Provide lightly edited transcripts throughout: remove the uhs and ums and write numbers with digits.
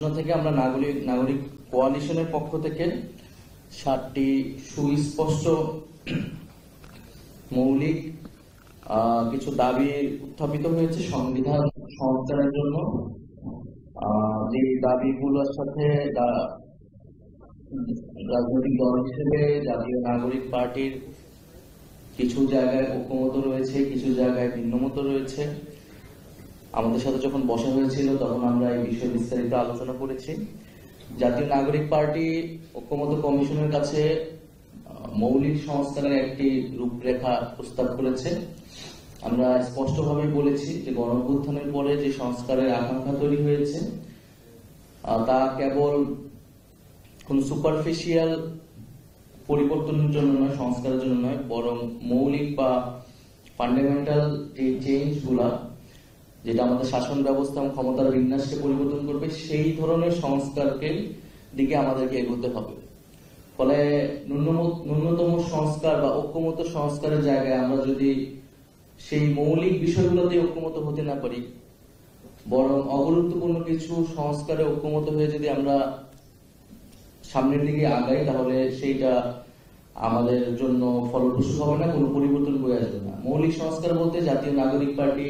থেকে আমরা নাগরিক কোয়ালিশনের পক্ষ থেকে 7টি সুস্পষ্ট মৌলিক কিছু দাবি উত্থাপিত হয়েছে সংবিধান সংস্কারের জন্য। যে দাবিগুলোর সাথে রাজনৈতিক দল হিসেবে জাতীয় নাগরিক পার্টির কিছু জায়গায় ঐক্যমত রয়েছে, কিছু জায়গায় ভিন্নমত রয়েছে। আমাদের সাথে যখন বসা হয়েছিল তখন আমরা এই বিষয়ে বিস্তারিত আলোচনা করেছি। জাতীয় নাগরিক পার্টি ঐক্যমত কমিশনের কাছে মৌলিক সংস্কারের একটি রূপরেখা প্রস্তাব করেছে। আমরা স্পষ্টভাবে বলেছি যে গণঅভ্যুত্থানের পরে যে সংস্কারের আকাঙ্ক্ষা তৈরি হয়েছে তা কেবল কোন সুপারফিশিয়াল পরিবর্তনের জন্য নয়, সংস্কারের জন্য নয়, বরং মৌলিক বা ফান্ডামেন্টাল যে চেঞ্জগুলা, যেটা আমাদের শাসন ব্যবস্থা এবং ক্ষমতার বিন্যাসকে পরিবর্তন করবে, সেই ধরনের সংস্কারকে দিকে আমাদেরকে এগোতে হবে। ফলে ন্যূনতম সংস্কার বা ঐক্যমত সংস্কারের জায়গায় আমরা যদি সেই মৌলিক বিষয়গুলোতে ঐক্যমত হতে না পারি, বরং অগুরুত্বপূর্ণ কিছু সংস্কারে ঐক্যমত হয়ে যদি আমরা সামনের দিকে আগাই, তাহলে সেইটা আমাদের জন্য ফলপ্রসূ হবে না, কোনো পরিবর্তন বয়ে আসবে না। মৌলিক সংস্কার বলতে জাতীয় নাগরিক পার্টি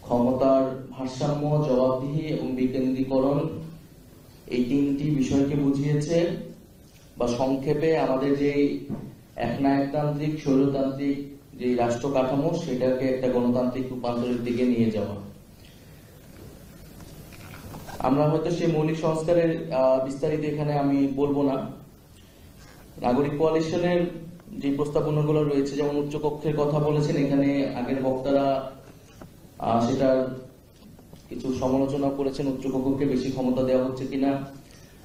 ক্ষমতার ভারসাম্য, জবাবদিহি এবং বিকেন্দ্রীকরণ এই 3টি বিষয়কে বুঝিয়েছে, বা সংক্ষেপে আমাদের যে একনায়কতান্ত্রিক স্বৈরতান্ত্রিক যে রাষ্ট্র কাঠামো, সেটাকে একটা গণতান্ত্রিক রূপান্তরের দিকে নিয়ে যাওয়া। আমরা হয়তো সেই মৌলিক সংস্কারের বিস্তারিত এখানে আমি বলবো না। নাগরিক কোয়ালিশনের যে প্রস্তাবনাগুলো রয়েছে, যেমন উচ্চকক্ষের কথা বলেছেন এখানে আগের বক্তারা, সেটার কিছু সমালোচনা করেছেন, উচ্চকক্ষকে বেশি ক্ষমতা দেওয়া হচ্ছে কিনা।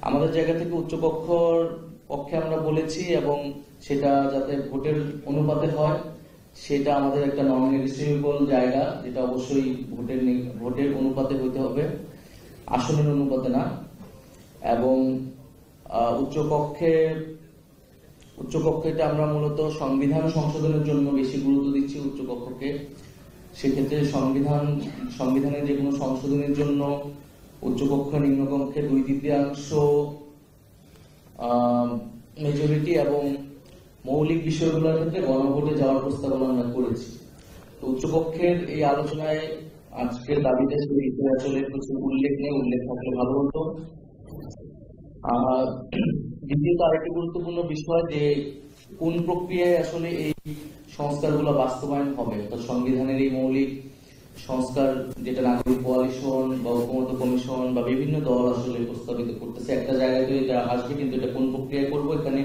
আমাদের জায়গা থেকে উচ্চকক্ষর পক্ষে আমরা বলেছি, এবং সেটা যাতে ভোটের অনুপাতে হয়, সেটা আমাদের একটা নন নেগোশিয়েবল জায়গা, যেটা অবশ্যই ভোটের অনুপাতে হইতে হবে, আসনের অনুপাতে না। এবং উচ্চকক্ষেটা আমরা মূলত সংবিধান সংশোধনের জন্য বেশি গুরুত্ব দিচ্ছি উচ্চকক্ষকে। সেক্ষেত্রে সংবিধানের যে কোনো সংশোধনের জন্য উচ্চকক্ষ নিম্নকক্ষে 2/3 মেজরিটি এবং মৌলিক বিষয়গুলোর ক্ষেত্রে গণভোটে যাওয়ার প্রস্তাবনা আমরা করেছি। তো উচ্চকক্ষের এই আলোচনায় আজকের দাবিতে আসলে কিছু উল্লেখ নেই, উল্লেখ থাকলে ভালো হতো। দ্বিতীয়ত আরেকটি গুরুত্বপূর্ণ বিষয়, যে কোন প্রক্রিয়ায় আসলে এই সংস্কারগুলো বাস্তবায়ন হবে। তো সংবিধানের এই মৌলিক সংস্কার, যেটা নাগরিক কোয়ালিশন বা ঐক্যমত কমিশন বা বিভিন্ন দল আসলে প্রস্তাবিত করতেছে, একটা জায়গায় তো এটা আসবে, কিন্তু এটা কোন প্রক্রিয়ায় করব, এখানে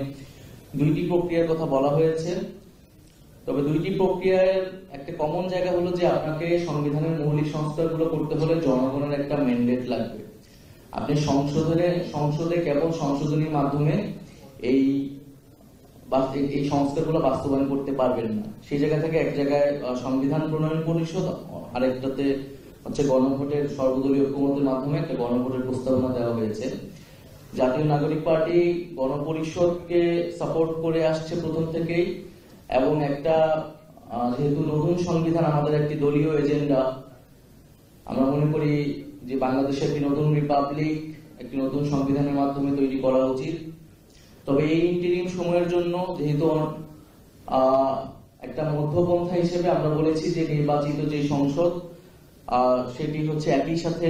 2টি প্রক্রিয়ার কথা বলা হয়েছে। তবে 2টি প্রক্রিয়ার একটা কমন জায়গা হলো যে আপনাকে সংবিধানের মৌলিক সংস্কারগুলো করতে হলে জনগণের একটা ম্যান্ডেট লাগবে। আপনি সংসদে কেবল সংশোধনীর মাধ্যমে এই সংস্কারগুলো বাস্তবায়ন করতে পারবেন না। সেই জায়গা থেকে এক জায়গায় সংবিধান প্রণয়ন পরিষদ, আরেকটাতে হচ্ছে গণভোটের সর্বদলীয় ঐক্যমতের মাধ্যমে একটা গণভোটের প্রস্তাবনা দেওয়া হয়েছে। জাতীয় নাগরিক পার্টি গণপরিষদকে সাপোর্ট করে আসছে প্রথম থেকেই, এবং একটা যেহেতু নতুন সংবিধান আমাদের একটি দলীয় এজেন্ডা, আমরা মনে করি যে বাংলাদেশে একটি নতুন রিপাবলিক একটি নতুন সংবিধানের মাধ্যমে তৈরি করা উচিত। তবে এই ইন্টারিম সময়ের জন্য যেহেতু একটা মধ্যপন্থা হিসেবে আমরা বলেছি যে নির্বাচিত যে সংসদ, সেটি হচ্ছে একই সাথে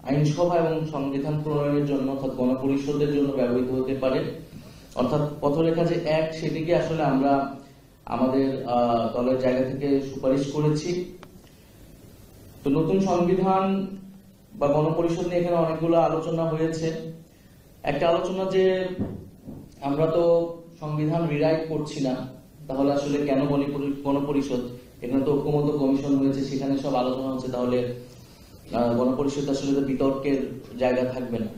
আইনসভা এবং সংবিধান প্রণয়নের জন্য অর্থাৎ গণপরিষদের জন্য ব্যবহৃত হতে পারে। অর্থাৎ পথরেখা যে এক, সেটিকে আসলে আমরা আমাদের দলের জায়গা থেকে সুপারিশ করেছি। তো নতুন সংবিধান বা গণপরিষদ নিয়ে এখানে অনেকগুলো আলোচনা হয়েছে। একটা আলোচনা যে আমরা তো সংবিধান রিরাইট করছি না, তাহলে আসলে কেন গণপরিষদ? এখানে তো ঐক্যমত কমিশন হয়েছে, সেখানে সব আলোচনা হচ্ছে, তাহলে গণপরিষদ আসলে তো বিতর্কের জায়গা থাকবে না।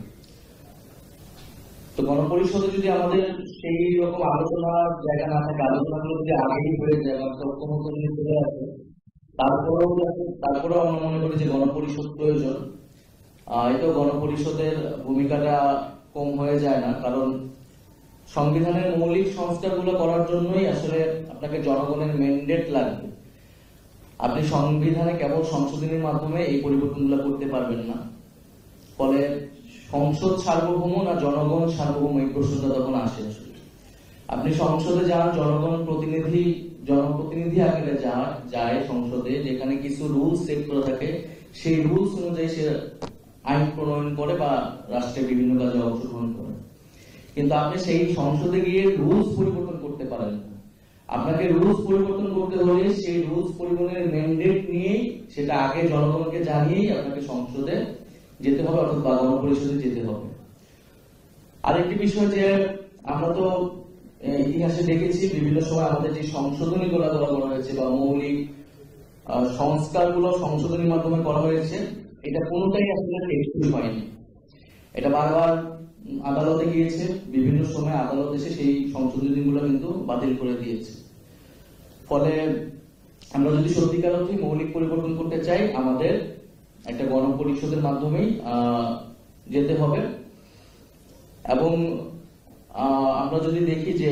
তো গণপরিষদে যদি আমাদের সেই রকম আলোচনার জায়গা না থাকে, আলোচনাগুলো যদি আগেই হয়ে যায়, ঐক্যমত নিয়ে চলে আসে, তারপরেও আমরা মনে করি যে গণপরিষদ প্রয়োজন। এটাও গণপরিষদের ভূমিকাটা কম হয়ে যায় না, কারণ সংবিধানের মৌলিক সংস্কারগুলো করার জন্যই আসলে আপনাকে জনগণের ম্যান্ডেট লাগবে। আপনি সংবিধানে কেবল সংশোধনীর মাধ্যমে এই পরিবর্তনগুলো করতে পারবেন না। ফলে সংসদ সার্বভৌম না জনগণ সার্বভৌম, এই প্রশ্নটা তখন আসে। আসলে আপনি সংসদে যান, জনপ্রতিনিধি আকারে যায় সংসদে, যেখানে কিছু রুলস সেট করা থাকে, সেই রুলস অনুযায়ী সে আইন প্রণয়ন করে বা রাষ্ট্রের বিভিন্ন কাজে অংশগ্রহণ করে। কিন্তু আপনি সেই সংসদে গিয়ে রুলস পরিবর্তন করতে পারেন না। আপনাকে রুলস পরিবর্তন করতে হলে সেই রুলস পরিবর্তনের ম্যান্ডেট নিয়েই, সেটা আগে জনগণকে জানিয়েই আপনাকে সংসদে যেতে হবে, অর্থাৎ বা গণপরিষদে যেতে হবে। আরেকটি বিষয় যে আমরা তো ইতিহাসে দেখেছি বিভিন্ন সময় আমাদের যে সংশোধনী করা হয়েছে বা মৌলিক সংস্কারগুলো সংশোধনীর মাধ্যমে করা হয়েছে, এটা কোনোটাই আসলে টেকসই হয়নি। এটা বারবার আদালতে গিয়েছে, বিভিন্ন সময় আদালত এসে সেই সংশোধনীগুলো কিন্তু বাতিল করে দিয়েছে। ফলে আমরা যদি সত্যিকার অর্থে মৌলিক পরিবর্তন করতে চাই, আমাদের একটা গণপরিষদের মাধ্যমেই যেতে হবে। এবং আমরা যদি দেখি যে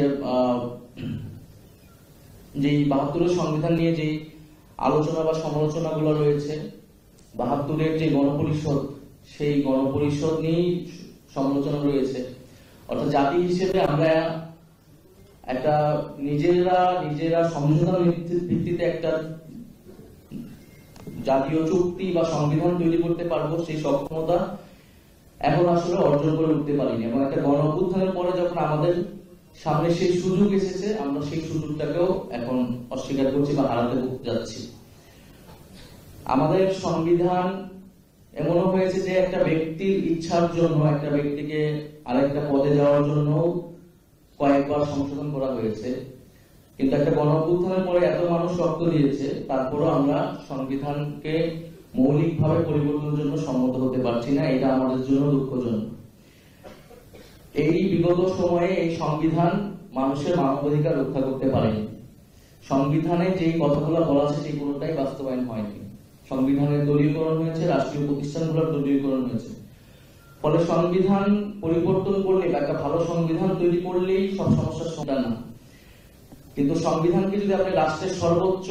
৭২-এর সংবিধান নিয়ে যে আলোচনা বা সমালোচনাগুলো রয়েছে, ৭২-এর যে গণপরিষদ, সেই গণপরিষদ নিয়েই সমালোচনা রয়েছে। অর্থাৎ জাতি হিসেবে আমরা একটা নিজেরা সংবিধান ভিত্তিতে একটা জাতীয় চুক্তি বা সংবিধান তৈরি করতে পারবো, সেই সক্ষমতা এখন আসলে অর্জন করে উঠতে পারিনি। এবং একটা গণ অভ্যুত্থানের পরে যখন আমাদের সামনে সেই সুযোগ এসেছে, আমরা সেই সুযোগটাকেও এখন অস্বীকার করছি বা হারাতে যাচ্ছি। আমাদের সংবিধান এমনও হয়েছে যে একটা ব্যক্তির ইচ্ছার জন্য, একটা ব্যক্তিকে আরেকটা পদে যাওয়ার জন্য কয়েকবার সংশোধন করা হয়েছে। কিন্তু একটা গণ অভ্যুত্থানের পরে এত মানুষ রক্ত দিয়েছে, তারপরও আমরা সংবিধানকে মৌলিকভাবে পরিবর্তনের জন্য সম্মত হতে পারছি না। এটা আমাদের জন্য দুঃখজনক। এই বিগত সময়ে এই সংবিধান মানুষের মানবাধিকার রক্ষা করতে পারেনি। সংবিধানে যেই কথাগুলো বলা আছে সেই কোনোটাই বাস্তবায়ন হয়নি। সংবিধানের দলীয়করণ হয়েছে, রাষ্ট্রীয় প্রতিষ্ঠানগুলোর দলীয়করণ হয়েছে। ফলে সংবিধান পরিবর্তন করলে বা একটা ভালো সংবিধান তৈরি করলেই সব সমস্যার সমাধান না। কিন্তু সংবিধানকে যদি আপনি রাষ্ট্রের সর্বোচ্চ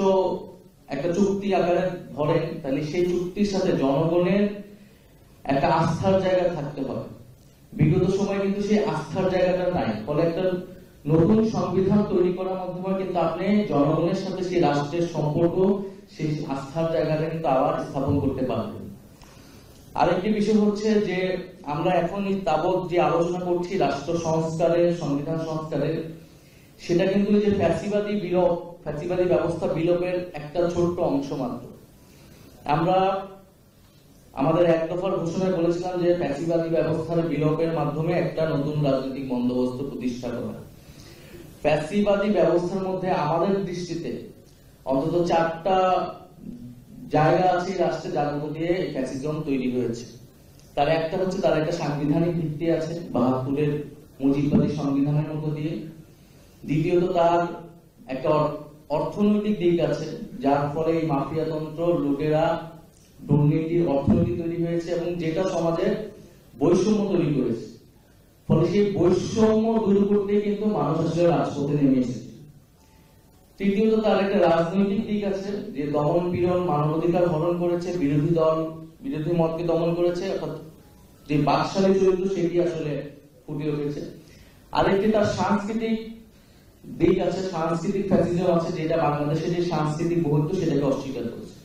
একটা চুক্তি আকারে ধরেন, তাহলে সেই চুক্তির সাথে জনগণের একটা আস্থার জায়গা থাকতে হবে। বিগত সময় কিন্তু সেই আস্থার জায়গাটা নাই। ফলে একটা নতুন সংবিধান তৈরি করার মাধ্যমে কিন্তু আপনি জনগণের সাথে সেই রাষ্ট্রের সম্পর্ক, সেই আস্থার জায়গাটা কিন্তু আবার স্থাপন করতে পারবেন। আরেকটি বিষয় হচ্ছে যে আমরা এখন তাবৎ যে আলোচনা করছি রাষ্ট্র সংস্কারের, সংবিধান সংস্কারের, সেটা কিন্তু যে ফ্যাসিবাদী ব্যবস্থা বিলোপের একটা ছোট্ট অংশ মাত্র। আমরা আমাদের এক দফার ঘোষণায় বলেছিলাম যে ফ্যাসিবাদী ব্যবস্থার বিলোপের মাধ্যমে একটা নতুন রাজনৈতিক বন্দোবস্ত প্রতিষ্ঠা করা। ফ্যাসিবাদী ব্যবস্থার মধ্যে আমাদের দৃষ্টিতে অন্তত 4টা জায়গা আছে রাষ্ট্রে যার মধ্য দিয়ে ফ্যাসিজম তৈরি হয়েছে। তার একটা হচ্ছে তার একটা সাংবিধানিক ভিত্তি আছে ৭২-এর মুজিববাদী সংবিধানের মধ্য দিয়ে। দ্বিতীয়ত তার একটা অর্থনৈতিক দিক আছে, যার ফলে এই মাফিয়াতন্ত্র, লুটেরা, দুর্নীতির অর্থনীতি তৈরি হয়েছে এবং যেটা সমাজে বৈষম্য তৈরি করেছে। ফলে সেই বৈষম্য দূর করতে কিন্তু মানুষ আসলে রাজপথে নেমে এসেছে। তৃতীয়ত তার একটা রাজনৈতিক দিক আছে, যে দমন পীড়ন, মানবাধিকার হরণ করেছে, বিরোধী মতকে দমন করেছে, অর্থাৎ যে বাকশালী চরিত্র সেটি আসলে ফুটে উঠেছে। আরেকটি তার সাংস্কৃতিক দিক আছে, সাংস্কৃতিক ফ্যাসিজম আছে, যেটা বাংলাদেশের যে সাংস্কৃতিক বহুত্ব সেটাকে অস্বীকার করেছে।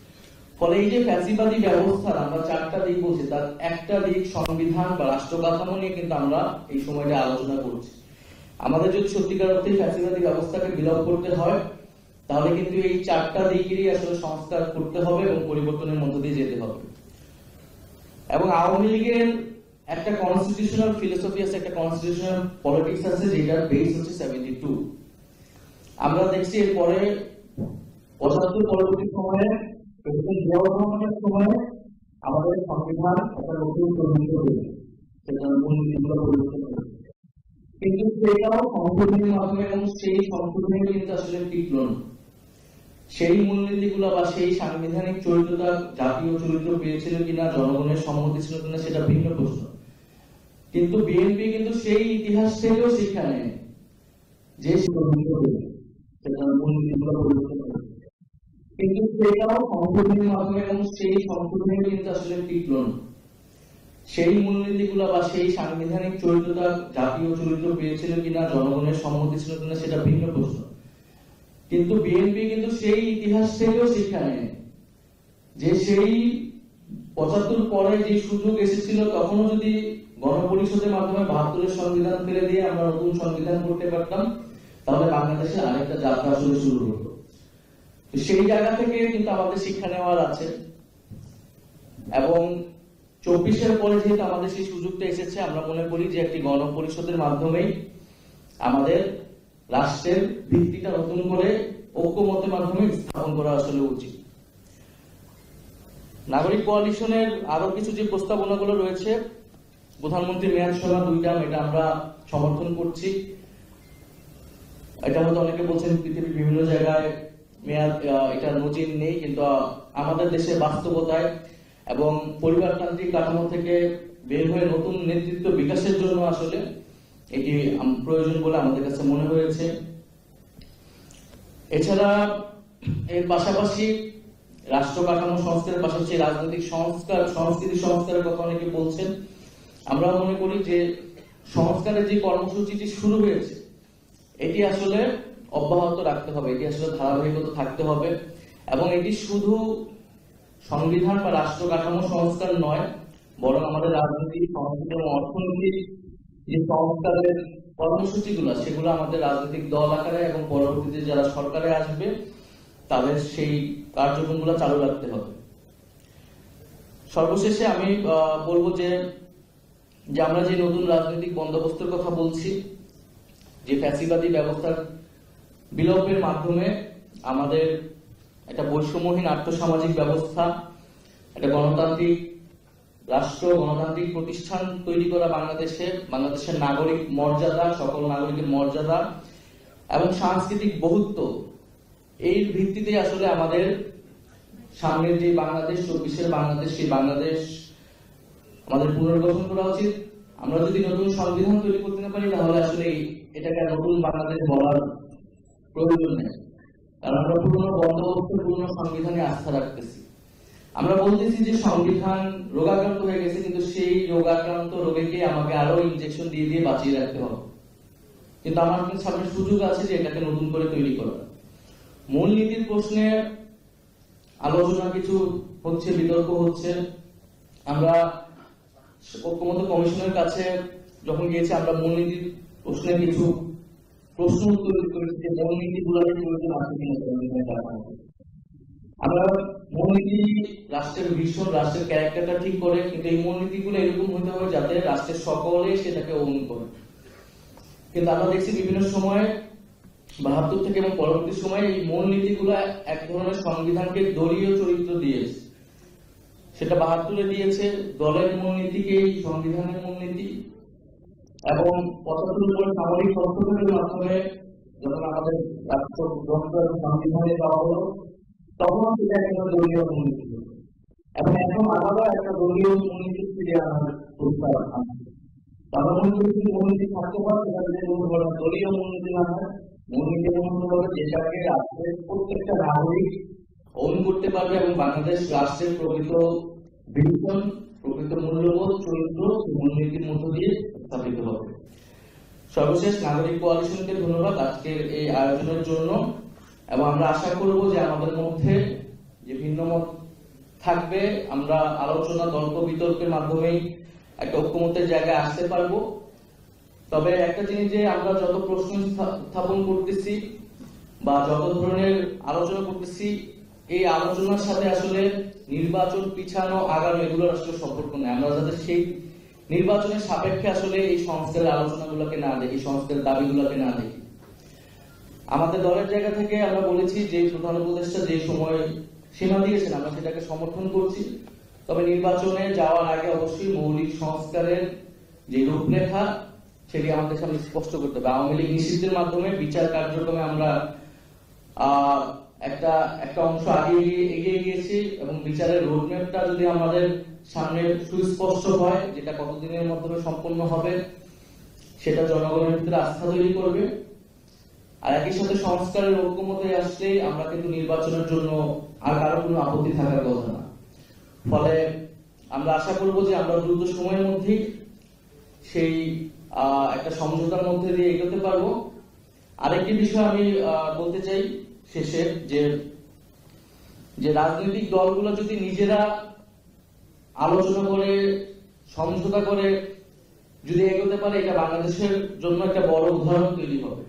ফলে এই যে ফ্যাসিবাদী ব্যবস্থার আমরা 4টা দিক বলছি, তার একটা দিক সংবিধান বা রাষ্ট্র কাঠামো নিয়ে কিন্তু আমরা এই সময়টা আলোচনা করছি। আমাদের যদি সত্যিকার অর্থে ফ্যাসিবাদী ব্যবস্থাকে বিলোপ করতে হয়, তাহলে কিন্তু এই 4টা দিকেরই আসলে সংস্কার করতে হবে এবং পরিবর্তনের মধ্য দিয়ে যেতে হবে। এবং আওয়ামী লীগের একটা কনস্টিটিউশনাল ফিলোসফি আছে, একটা কনস্টিটিউশনাল পলিটিক্স আছে, যেটার বেস হচ্ছে 72। আমরা দেখছি এরপরে ৭৫ পরবর্তী সময়ে আমাদের সংবিধান একটা নতুন প্রণীত হয়েছে, সেটা মূলনীতিগুলো পরিবর্তন করেছে। কিন্তু সেটাও সংশোধনের মাধ্যমে, এবং সেই সংশোধনী কিন্তু আসলে টিকল না। সেই মূলনীতিগুলো বা সেই সাংবিধানিক চরিত্রটা জাতীয় চরিত্র পেয়েছিল কিনা, জনগণের সম্মতি ছিল কিনা, সেটা ভিন্ন প্রশ্ন। কিন্তু বিএনপি কিন্তু সেই ইতিহাস থেকেও শিক্ষা নেয়, যে সেটা মূলনীতিগুলো পরিবর্তন করেছে। কিন্তু সেটাও সংশোধনের মাধ্যমে, এবং সেই সংশোধনী কিন্তু আসলে টিকল না। সেই মূলনীতিগুলো বা সেই সাংবিধানিক চরিত্রটা জাতীয় চরিত্র পেয়েছিল কিনা, জনগণের সম্মতি ছিল কিনা, সেটা ভিন্ন প্রশ্ন। কিন্তু বিএনপি কিন্তু সেই ইতিহাস থেকেও শিক্ষা নেয় যে সেই ৭৫ পরে যে সুযোগ এসেছিল, তখনও যদি গণপরিষদের মাধ্যমে ৭২-এর সংবিধান ফেলে দিয়ে আমরা নতুন সংবিধান করতে পারতাম, তাহলে বাংলাদেশে আরেকটা যাত্রা আসলে শুরু হতো। সেই জায়গা থেকে কিন্তু আমাদের শিক্ষা নেওয়ার আছে, এবং ২৪-এর পরে যেহেতু আমাদের সেই সুযোগটা এসেছে, আমরা মনে করি যে একটি গণপরিষদের মাধ্যমেই আমাদের রাষ্ট্রের ভিত্তিটা নতুন করে ঐক্যমতের মাধ্যমে স্থাপন করা আসলে উচিত। নাগরিক কোয়ালিশনের আরো কিছু যে প্রস্তাবনাগুলো রয়েছে, প্রধানমন্ত্রী মেয়াদ সীমা 2 টার্ম, এটা আমরা সমর্থন করছি। এটা হয়তো অনেকে বলছেন পৃথিবীর বিভিন্ন জায়গায় মেয়াদ এটা নজির নেই, কিন্তু আমাদের দেশের বাস্তবতায় এবং পরিবারতান্ত্রিক কাঠামো থেকে বের হয়ে নতুন নেতৃত্ব বিকাশের জন্য আসলে এটি প্রয়োজন বলে আমাদের কাছে মনে হয়েছে। এছাড়া এর পাশাপাশি রাষ্ট্র কাঠামো সংস্কারের পাশাপাশি রাজনৈতিক সংস্কার, সংস্কৃতি সংস্কারের কথা অনেকে বলছেন। আমরা মনে করি যে সংস্কারের যে কর্মসূচিটি শুরু হয়েছে, এটি আসলে অব্যাহত রাখতে হবে, এটি আসলে ধারাবাহিকতা থাকতে হবে, এবং এটি শুধু সংবিধান বা রাষ্ট্র কাঠামো সংস্কার নয়, বরং আমাদের রাজনৈতিক, সংস্কৃতি এবং অর্থনৈতিক যে সংস্কারের কর্মসূচিগুলো, সেগুলো আমাদের রাজনৈতিক দল আকারে এবং পরবর্তীতে যারা সরকারে আসবে তাদের সেই কার্যক্রমগুলো চালু রাখতে হবে। সর্বশেষে আমি বলবো যে আমরা যে নতুন রাজনৈতিক বন্দোবস্তের কথা বলছি, যে ফ্যাসিবাদী ব্যবস্থার বিলোপের মাধ্যমে আমাদের একটা বৈষম্যহীন আর্থসামাজিক ব্যবস্থা, একটা গণতান্ত্রিক রাষ্ট্র, গণতান্ত্রিক প্রতিষ্ঠান তৈরি করা, বাংলাদেশের নাগরিক মর্যাদা, সকল নাগরিকের মর্যাদা এবং সাংস্কৃতিক বহুত্ব, এই ভিত্তিতে আসলে আমাদের সামনের যে বাংলাদেশ, ২৪-এর বাংলাদেশ, সেই বাংলাদেশ আমাদের পুনর্গঠন করা উচিত। আমরা যদি নতুন সংবিধান তৈরি করতে না পারি, তাহলে আসলে এটাকে নতুন বাংলাদেশ বলার প্রয়োজন নেই, কারণ আমরা পুরনো বন্দোবস্ত, পুরনো সংবিধানে আস্থা রাখতেছি। আমরা বলতেছি যে সংবিধান রোগাক্রান্ত হয়ে গেছে, কিন্তু সেই রোগাক্রান্ত রোগীকে আমাকে আরো ইনজেকশন দিয়ে দিয়ে বাঁচিয়ে রাখতে হবে। কিন্তু আমার সামনে সুযোগ আছে যে এটাকে নতুন করে তৈরি করা। মূলনীতির প্রশ্নে আলোচনা কিছু হচ্ছে, বিতর্ক হচ্ছে। আমরা ঐক্যমত্য কমিশনের কাছে যখন গিয়েছি, আমরা মূলনীতির প্রশ্নে কিছু প্রশ্ন উত্তর করেছি যে মূলনীতিগুলোর প্রয়োজন আছে কিনা। আমরা মূলনীতি রাষ্ট্রের ভীষণ, রাষ্ট্রের ক্যারেক্টারটা ঠিক করে, কিন্তু এই মূলনীতিগুলো এরকম হতে হবে যাতে রাষ্ট্রের সকলে সেটাকে অনুমোদন করে। কিন্তু আমরা দেখছি বিভিন্ন সময় ৭২ থেকে এবং পরবর্তী সময়ে এই মূলনীতিগুলো এক ধরনের সংবিধানকে দলীয় চরিত্র দিয়েছে। সেটা ৭২-এ দিয়েছে দলের মূলনীতিকেই সংবিধানের মূলনীতি, এবং ৭৫ পরে সামরিক হস্তক্ষেপের মাধ্যমে যখন আমাদের রাষ্ট্রযন্ত্র এবং সংবিধানে দেওয়া হলো, তখন সেটা একটা দলীয় মূলনীতি হল, এবং এখন আলাদা একটা দলীয় মূলনীতি ফিরে আনার প্রস্তাব আছে। আমরা মনে করি যে মূলনীতি থাকতে পারে, সেটা যদি দলীয় মূলনীতি না হয়, মূলনীতি এমন হবে যেটাকে রাষ্ট্রের প্রত্যেকটা নাগরিক ওন করতে পারবে, এবং বাংলাদেশ রাষ্ট্রের প্রকৃত ভিশন, প্রকৃত মূল্যবোধ, চরিত্র মূলনীতির মধ্য দিয়ে স্থাপিত হবে। সর্বশেষ নাগরিক কোয়ালিশনকে ধন্যবাদ আজকের এই আয়োজনের জন্য, এবং আমরা আশা করব যে আমাদের মধ্যে যে ভিন্ন মত থাকবে, আমরা আলোচনা, তর্ক বিতর্কের মাধ্যমেই একটা ঐক্যমতের জায়গায় আসতে পারবো। তবে একটা জিনিস, যে আমরা যত প্রশ্ন উত্থাপন করতেছি বা যত ধরনের আলোচনা করতেছি, এই আলোচনার সাথে আসলে নির্বাচন পিছানো আগানো এগুলোর আসলে সম্পর্ক নেই। আমরা যাতে সেই নির্বাচনের সাপেক্ষে আসলে এই সংস্কারের আলোচনাগুলোকে না দেখি, সংস্কারের দাবিগুলোকে না দেখি। আমাদের দলের জায়গা থেকে আমরা বলেছি যে প্রধান উপদেষ্টা যে সময় সীমা দিয়েছেন, আমরা সেটাকে সমর্থন করছি। তবে নির্বাচনে যাওয়ার আগে অবশ্যই মৌলিক সংস্কারের যে রূপরেখা, সেটি আমাদের সামনে স্পষ্ট করতে হবে। আওয়ামী লীগ নিষিদ্ধের মাধ্যমে বিচার কার্যক্রমে আমরা একটা অংশ এগিয়ে গিয়েছি, এবং বিচারের রোডম্যাপটা যদি আমাদের সামনে সুস্পষ্ট হয়, যেটা কতদিনের মাধ্যমে সম্পন্ন হবে, সেটা জনগণের ভিতরে আস্থা তৈরি করবে। আর একই সাথে সংস্কারের ঐক্যমতে আসলে আমরা কিন্তু নির্বাচনের জন্য আর কারো কোনো আপত্তি থাকার কথা না। ফলে আমরা আশা করব যে আমরা দ্রুত সময়ের মধ্যেই সেই একটা সমঝোতার মধ্যে দিয়ে এগোতে পারবো। আরেকটি বিষয় আমি বলতে চাই শেষে, যে রাজনৈতিক দলগুলো যদি নিজেরা আলোচনা করে সমঝোতা করে যদি এগোতে পারে, এটা বাংলাদেশের জন্য একটা বড় উদাহরণ তৈরি হবে।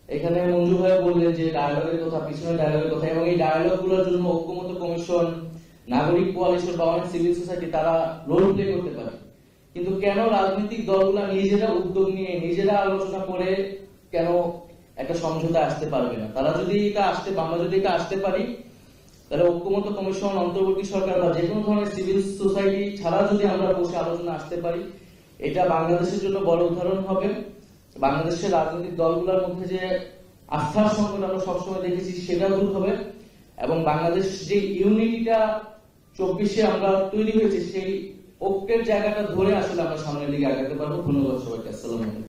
এখানে মঞ্জু ভাই বললেন যে ডায়ালগের কথা, পিছনে ডায়ালগের কথা, এবং এই ডায়ালগ গুলোর জন্য ঐক্যমত্য কমিশন, নাগরিক কোয়ালিশন বা অনেক সিভিল সোসাইটি তারা রোল প্লে করতে পারে। কিন্তু কেন রাজনৈতিক দলগুলো নিজেরা উদ্যোগ নিয়ে নিজেরা আলোচনা করে কেন একটা সমঝোতা আসতে পারবে না? তারা যদি আমরা যদি এটা আসতে পারি, তাহলে ঐক্যমত্য কমিশন, অন্তর্বর্তী সরকার বা যে কোনো ধরনের সিভিল সোসাইটি ছাড়া যদি আমরা বসে আলোচনা আসতে পারি, এটা বাংলাদেশের জন্য বড় উদাহরণ হবে। বাংলাদেশের রাজনৈতিক দলগুলোর মধ্যে যে আস্থার সংকট আমরা সবসময় দেখেছি সেটা দূর হবে, এবং বাংলাদেশ যে ইউনিটিটা 24-এ আমরা তৈরি হয়েছে সেই ঐক্যের জায়গাটা ধরে আসলে আমরা সামনের দিকে আগাতে পারবো। ধন্যবাদ সবাইকে। আসসালামু আলাইকুম।